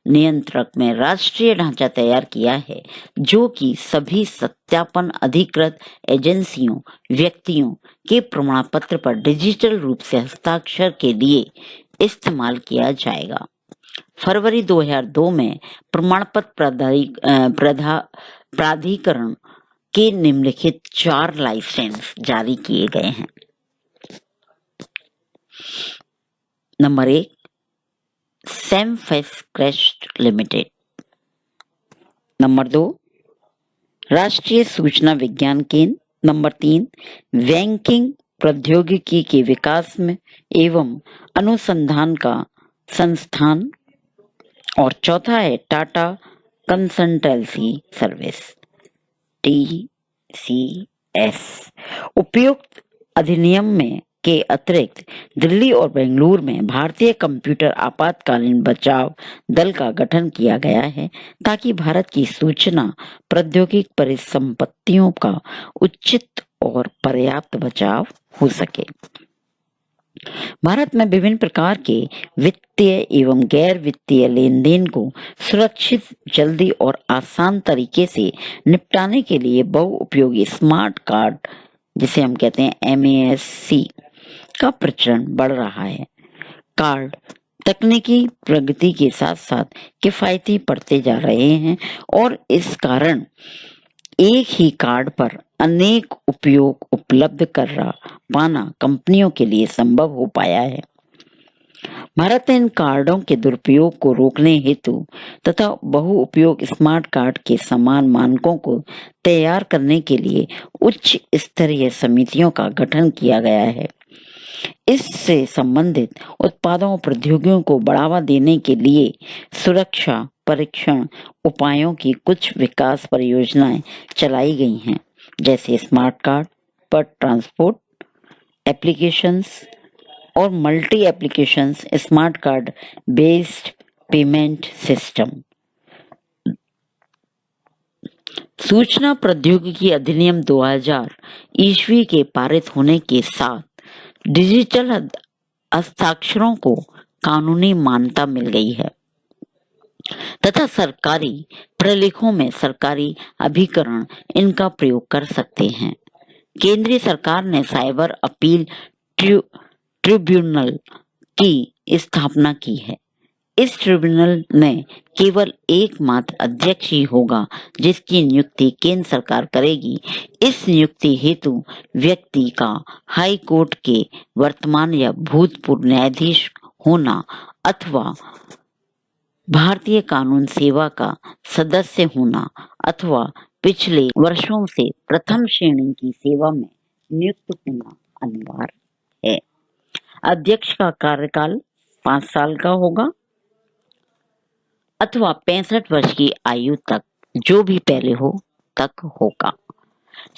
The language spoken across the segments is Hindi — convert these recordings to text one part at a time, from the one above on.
नियंत्रक में राष्ट्रीय ढांचा तैयार किया है, जो कि सभी सत्यापन अधिकृत एजेंसियों, व्यक्तियों के प्रमाण पत्र पर डिजिटल रूप से हस्ताक्षर के लिए इस्तेमाल किया जाएगा। फरवरी 2002 में प्रमाण पत्र प्राधिकरण के निम्नलिखित 4 लाइसेंस जारी किए गए हैं। Number 1, सेमफेस्ट limited. नंबर 2, राष्ट्रीय सूचना विज्ञान केंद्र। नंबर 3, बैंकिंग प्रौद्योगिकी के विकास में एवं अनुसंधान का संस्थान। और चौथा है टाटा कंसल्टेंसी सर्विस, TCS। उपयुक्त अधिनियम में के अतिरिक्त दिल्ली और बेंगलुरु में भारतीय कंप्यूटर आपातकालीन बचाव दल का गठन किया गया है, ताकि भारत की सूचना प्रौद्योगिकी परिसंपत्तियों का उचित और पर्याप्त बचाव हो सके। भारत में विभिन्न प्रकार के वित्तीय एवं गैर वित्तीय लेन देन को सुरक्षित, जल्दी और आसान तरीके से निपटाने के लिए बहुउपयोगी स्मार्ट कार्ड, जिसे हम कहते हैं MASC, का प्रचलन बढ़ रहा है। कार्ड तकनीकी प्रगति के साथ साथ किफायती पड़ते जा रहे हैं और इस कारण एक ही कार्ड पर अनेक उपयोग उपलब्ध कर पाना कंपनियों के लिए संभव हो पाया है। भारत ने इन कार्डों के दुरुपयोग को रोकने हेतु तथा बहुउपयोग स्मार्ट कार्ड के समान मानकों को तैयार करने के लिए उच्च स्तरीय समितियों का गठन किया गया है। इससे संबंधित उत्पादों और प्रौद्योगिकियों को बढ़ावा देने के लिए सुरक्षा परीक्षण उपायों की कुछ विकास परियोजनाएं चलाई गई हैं, जैसे स्मार्ट कार्ड पर ट्रांसपोर्ट एप्लीकेशंस और multi applications smart card based payment system. सूचना प्रौद्योगिकी अधिनियम 2000 ईस्वी के पारित होने के साथ डिजिटल हस्ताक्षरों को कानूनी मान्यता मिल गई है तथा सरकारी प्रलेखों में सरकारी अभिकरण इनका प्रयोग कर सकते हैं। केंद्रीय सरकार ने साइबर अपील ट्रिब्यूनल की स्थापना की है। इस ट्रिब्यूनल में केवल एकमात्र अध्यक्ष ही होगा, जिसकी नियुक्ति केंद्र सरकार करेगी। इस नियुक्ति हेतु व्यक्ति का हाई कोर्ट के वर्तमान या भूतपूर्व न्यायाधीश होना अथवा भारतीय कानून सेवा का सदस्य होना अथवा पिछले वर्षों से प्रथम श्रेणी की सेवा में नियुक्त होना अनिवार्य है। अध्यक्ष का कार्यकाल 5 साल का होगा अथवा 65 वर्ष की आयु तक, जो भी पहले हो तक होगा।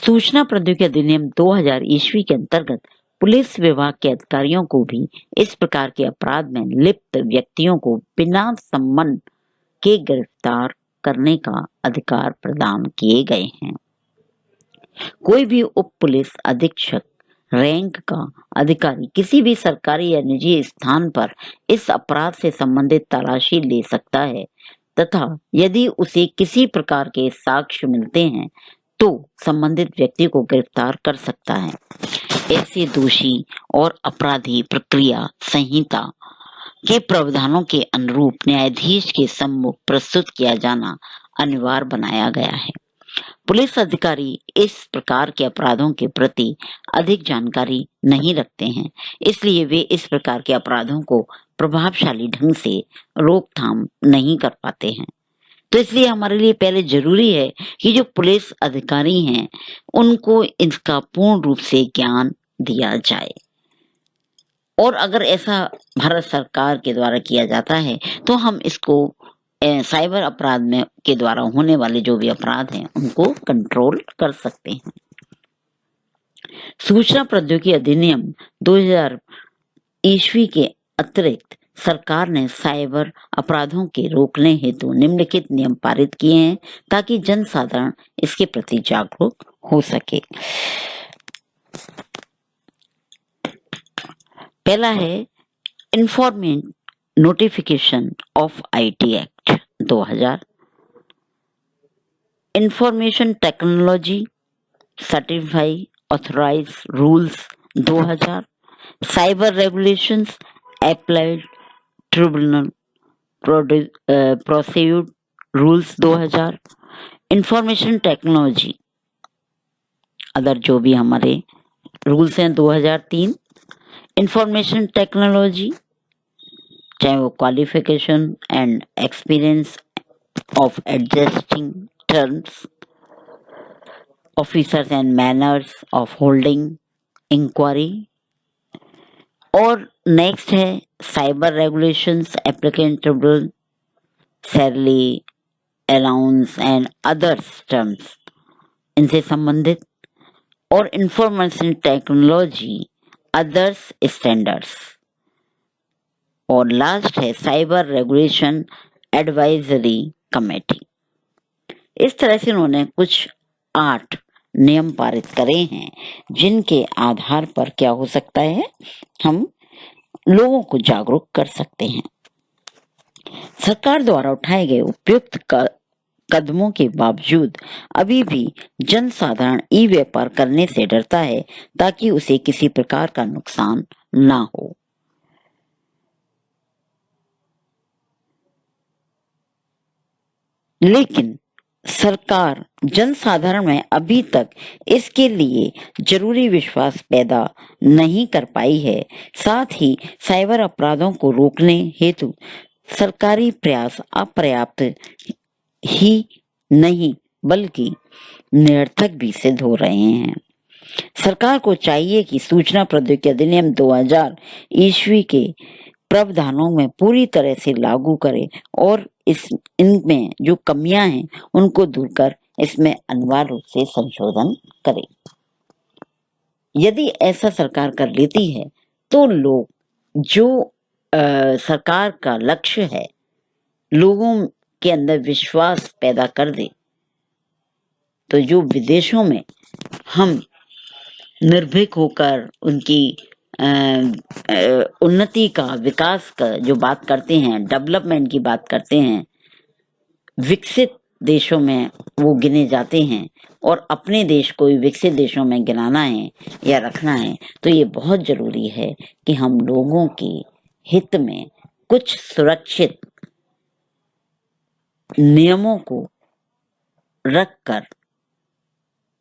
सूचना प्रौद्योगिकी अधिनियम 2000 ईस्वी के अंतर्गत पुलिस विभाग के अधिकारियों को भी इस प्रकार के अपराध में लिप्त व्यक्तियों को बिना सम्मन के गिरफ्तार करने का अधिकार प्रदान किए गए हैं। कोई भी उप पुलिस अधीक्षक रैंक का अधिकारी किसी भी सरकारी या निजी स्थान पर इस अपराध से संबंधित तलाशी ले सकता है तथा यदि उसे किसी प्रकार के साक्ष्य मिलते हैं तो संबंधित व्यक्ति को गिरफ्तार कर सकता है। ऐसे दोषी और अपराधी प्रक्रिया संहिता के प्रावधानों के अनुरूप न्यायाधीश के सम्मुख प्रस्तुत किया जाना अनिवार्य बनाया गया है। पुलिस अधिकारी इस प्रकार के अपराधों के प्रति अधिक जानकारी नहीं रखते हैं, इसलिए वे इस प्रकार के अपराधों को प्रभावशाली ढंग से रोकथाम नहीं कर पाते हैं। तो इसलिए हमारे लिए पहले जरूरी है कि जो पुलिस अधिकारी हैं उनको इसका पूर्ण रूप से ज्ञान दिया जाए। और अगर ऐसा भारत सरकार के द्वारा किया जाता है तो हम इसको साइबर अपराध में के द्वारा होने वाले जो भी अपराध हैं उनको कंट्रोल कर सकते हैं। सूचना प्रौद्योगिकी अधिनियम 2000 ईस्वी के अतिरिक्त सरकार ने साइबर अपराधों के रोकने हेतु निम्नलिखित नियम पारित किए हैं ताकि जनसाधारण इसके प्रति जागरूक हो सके। पहला है notification of IT act 2000, information technology certify authorize rules 2000, cyber regulations applied tribunal procedure rules 2000, information technology other जो भी हमारे रूल्स हैं 2003, इंफॉर्मेशन टेक्नोलॉजी चाहे वो qualification and experience of adjusting terms, officers and manners of holding inquiry, और नेक्स्ट है cyber regulations applicant tribunal salary allowance and others terms इनसे संबंधित, और इंफॉर्मेशन टेक्नोलॉजी अदर्स स्टैंडर्ड्स, और लास्ट है साइबर रेगुलेशन एडवाइजरी कमेटी। इस तरह से उन्होंने कुछ 8 नियम पारित करे हैं जिनके आधार पर क्या हो सकता है, हम लोगों को जागरूक कर सकते हैं। सरकार द्वारा उठाए गए उपयुक्त कदमों के बावजूद अभी भी जनसाधारण ई व्यापार करने से डरता है ताकि उसे किसी प्रकार का नुकसान ना हो। लेकिन सरकार जनसाधारण में अभी तक इसके लिए जरूरी विश्वास पैदा नहीं कर पाई है। साथ ही साइबर अपराधों को रोकने हेतु सरकारी प्रयास अपर्याप्त ही नहीं बल्कि निरर्थक भी सिद्ध हो रहे हैं। सरकार को चाहिए कि सूचना प्रौद्योगिकी अधिनियम 2000 ईस्वी के प्रावधानों में पूरी तरह से लागू करे और इनमें जो कमियां हैं उनको दूर कर इसमें अनिवार्य रूप से संशोधन करे। यदि ऐसा सरकार कर लेती है तो लोग जो सरकार का लक्ष्य है लोगों के अंदर विश्वास पैदा कर दे, तो जो विदेशों में हम निर्भीक होकर उनकी उन्नति का, विकास का जो बात करते हैं, डेवलपमेंट की बात करते हैं, विकसित देशों में वो गिने जाते हैं, और अपने देश को विकसित देशों में गिनाना है या रखना है, तो ये बहुत जरूरी है कि हम लोगों के हित में कुछ सुरक्षित नियमों को रखकर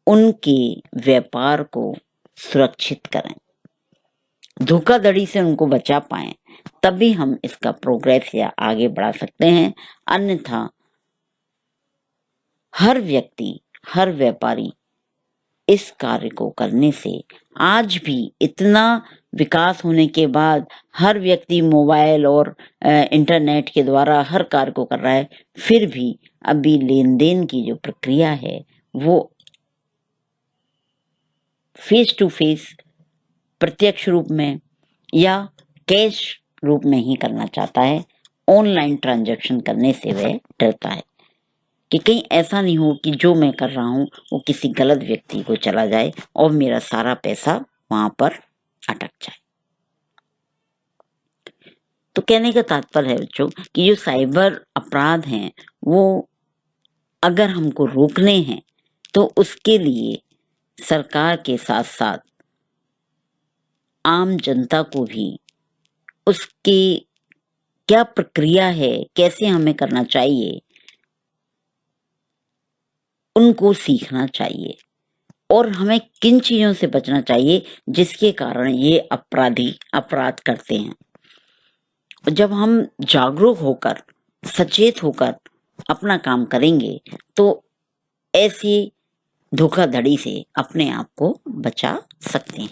उनके व्यापार को सुरक्षित करें, धोखाधड़ी से उनको बचा पाएं, तभी हम इसका प्रोग्रेस या आगे बढ़ा सकते हैं। अन्यथा हर व्यक्ति, हर व्यापारी इस कार्य को करने से, आज भी इतना विकास होने के बाद हर व्यक्ति मोबाइल और इंटरनेट के द्वारा हर कार्य को कर रहा है, फिर भी अभी लेन देन की जो प्रक्रिया है वो फेस टू फेस, प्रत्यक्ष रूप में या कैश रूप में ही करना चाहता है। ऑनलाइन ट्रांजैक्शन करने से वह डरता है कि कहीं ऐसा नहीं हो कि जो मैं कर रहा हूं वो किसी गलत व्यक्ति को चला जाए और मेरा सारा पैसा वहां पर अटक जाए। तो कहने का तात्पर्य है बच्चों कि जो साइबर अपराध हैं वो अगर हमको रोकने हैं तो उसके लिए सरकार के साथ साथ आम जनता को भी उसकी क्या प्रक्रिया है, कैसे हमें करना चाहिए, उनको सीखना चाहिए, और हमें किन चीजों से बचना चाहिए जिसके कारण ये अपराधी अपराध करते हैं। जब हम जागरूक होकर, सचेत होकर अपना काम करेंगे तो ऐसी धोखाधड़ी से अपने आप को बचा सकते हैं।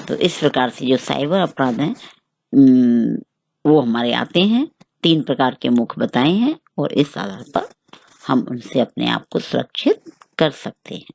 तो इस प्रकार से जो साइबर अपराध हैं वो हमारे आते हैं, 3 प्रकार के मुख्य बताए हैं, और इस आधार पर हम उनसे अपने आप को सुरक्षित कर सकते हैं।